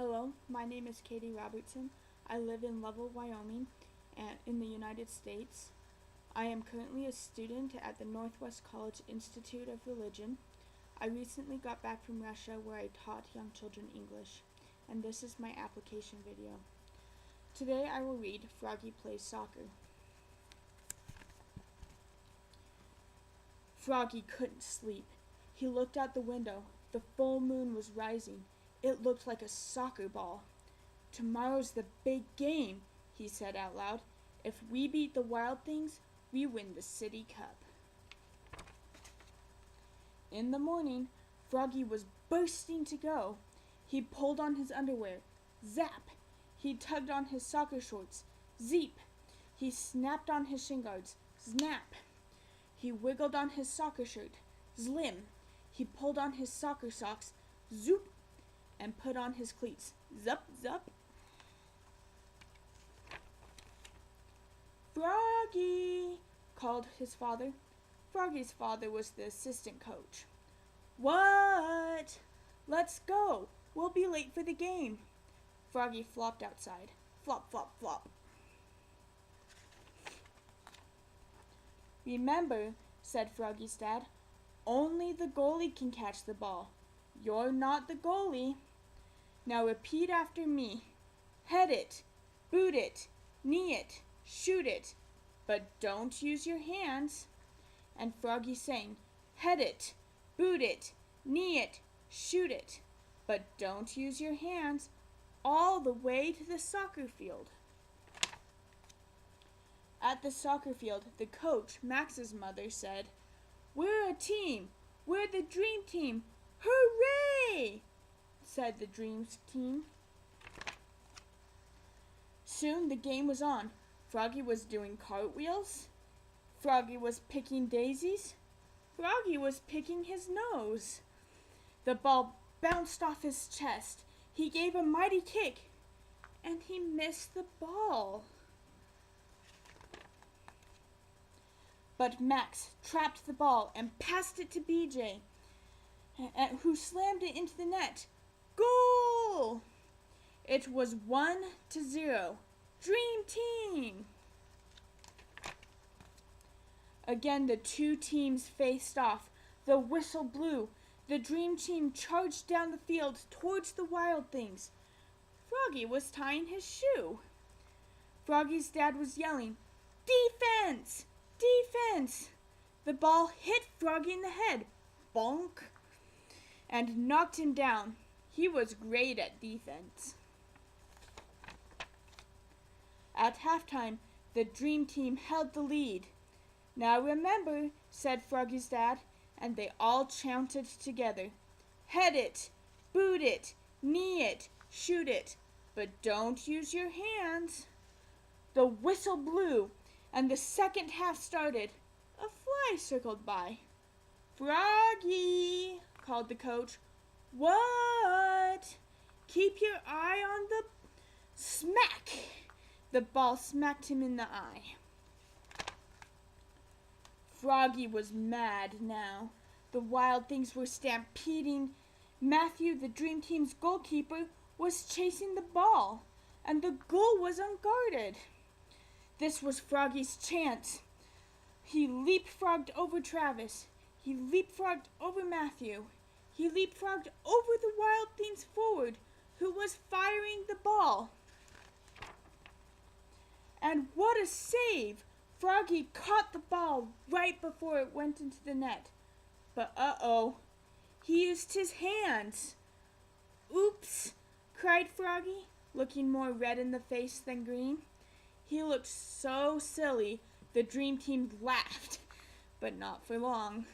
Hello, my name is Katie Robertson. I live in Lovell, Wyoming, and in the United States. I am currently a student at the Northwest College Institute of Religion. I recently got back from Russia where I taught young children English, and this is my application video. Today I will read Froggy Plays Soccer. Froggy couldn't sleep. He looked out the window. The full moon was rising. It looked like a soccer ball. "Tomorrow's the big game," he said out loud. "If we beat the Wild Things, we win the City Cup." In the morning, Froggy was bursting to go. He pulled on his underwear. Zap! He tugged on his soccer shorts. Zeep! He snapped on his shin guards. Snap! He wiggled on his soccer shirt. Zlim! He pulled on his soccer socks. Zoop! And put on his cleats. Zup, zup. "Froggy!" called his father. Froggy's father was the assistant coach. "What?" "Let's go. We'll be late for the game." Froggy flopped outside. Flop, flop, flop. "Remember," said Froggy's dad, "only the goalie can catch the ball. You're not the goalie. Now repeat after me. Head it, boot it, knee it, shoot it, but don't use your hands." And Froggy sang, "Head it, boot it, knee it, shoot it, but don't use your hands," all the way to the soccer field. At the soccer field, the coach, Max's mother, said, "We're a team. We're the dream team. Hooray!" said the dreams team. Soon the game was on. Froggy was doing cartwheels. Froggy was picking daisies. Froggy was picking his nose. The ball bounced off his chest. He gave a mighty kick, and he missed the ball. But Max trapped the ball and passed it to BJ, who slammed it into the net. Goal! It was 1-0. Dream team! Again the two teams faced off. The whistle blew. The dream team charged down the field towards the Wild Things. Froggy was tying his shoe. Froggy's dad was yelling, "Defense! Defense!" The ball hit Froggy in the head, bonk, and knocked him down. He was great at defense. At halftime, the dream team held the lead. "Now remember," said Froggy's dad, and they all chanted together, "Head it, boot it, knee it, shoot it, but don't use your hands." The whistle blew, and the second half started. A fly circled by. "Froggy," called the coach. "What?" "Keep your eye on the..." Smack! The ball smacked him in the eye. Froggy was mad now. The Wild Things were stampeding. Matthew, the dream team's goalkeeper, was chasing the ball, and the goal was unguarded. This was Froggy's chance. He leapfrogged over Travis. He leapfrogged over Matthew. He leapfrogged over the Wild Things forward, who was firing the ball. And what a save! Froggy caught the ball right before it went into the net. But uh-oh, he used his hands. "Oops," cried Froggy, looking more red in the face than green. He looked so silly, the dream team laughed, but not for long.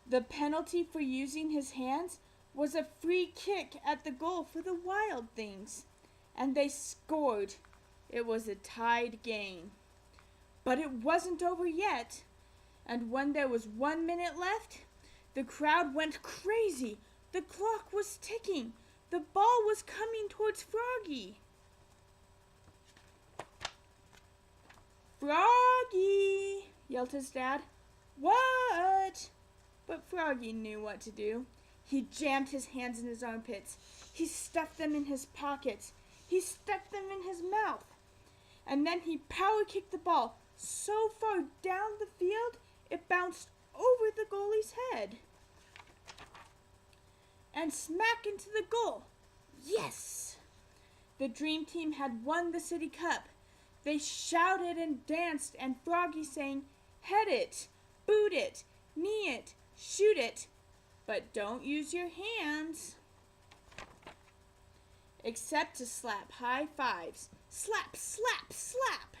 The penalty for using his hands was a free kick at the goal for the Wild Things, and they scored. It was a tied game. But it wasn't over yet, and when there was 1 minute left, the crowd went crazy. The clock was ticking. The ball was coming towards Froggy. "Froggy!" yelled his dad. "What?" But Froggy knew what to do. He jammed his hands in his armpits. He stuffed them in his pockets. He stuck them in his mouth. And then he power kicked the ball so far down the field it bounced over the goalie's head and smack into the goal. Yes! The Dream Team had won the City Cup. They shouted and danced, and Froggy sang, "Head it, boot it, knee it, shoot it, but don't use your hands." Except to slap high fives. Slap, slap, slap!